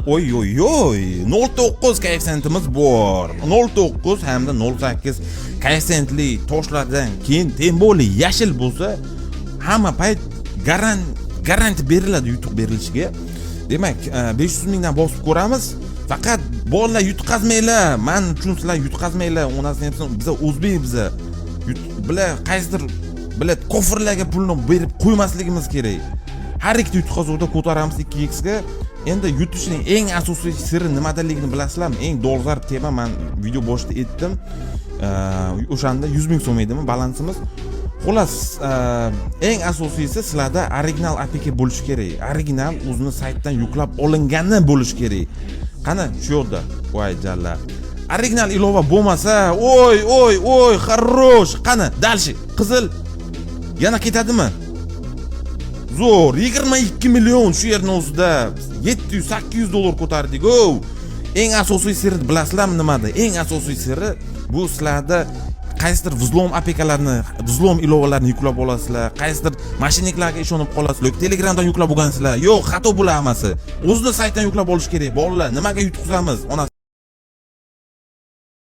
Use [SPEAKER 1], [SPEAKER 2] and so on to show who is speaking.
[SPEAKER 1] Oy oy oy 09 koeffitsiyentimiz bor. 09 hamda 08 koeffitsiyentli toshlardan keyin temboli yashil bo'lsa, hamma payt garanti beriladi yutuq berilishiga. Demak, 500 mingdan bosib ko'ramiz. Faqat bolalar yutqazmanglar. Men uchun sizlar yutqazmanglar. Onasini hepsini biz o'zbek bilan qaysidir bilet kofirlarga pulni berib qo'ymasligimiz kerak. Har ikkita yutqazuvda ko'taramiz 2x ga. Endi yutishning eng asosiy siri nimadaligini bilasizlarmi? Eng dolzarb tema, men video boshida aytdim. O'shanda 100 ming so'm edimi balansimiz. Xolos, eng asosiysi sizlarda original APK bo'lishi kerak. Original o'zini saytdan yuklab olingani bo'lishi kerak. Qani shu yerda, voy jallar. Original ilova bo'lmasa, oy, xarosh. Qani, dalshi, qizil yana ketadimi? Zo'r, 22 million shu yerning o'zida 700-800 dollar ko'tardik. Eng asosiy siri bilasizlarmi nimada? Eng asosiy siri bu sizlarda qaysidir vzlom APKlarni, vzlom ilovalarni yuklab olasizlar, qaysidir mashinniklarga ishonib qolasizlar, Telegramdan yuklab olgansizlar. Yo'q, xato bo'la hammasi. O'zini saytdan yuklab olish kerak. Bolalar, nimaga yutqizamiz?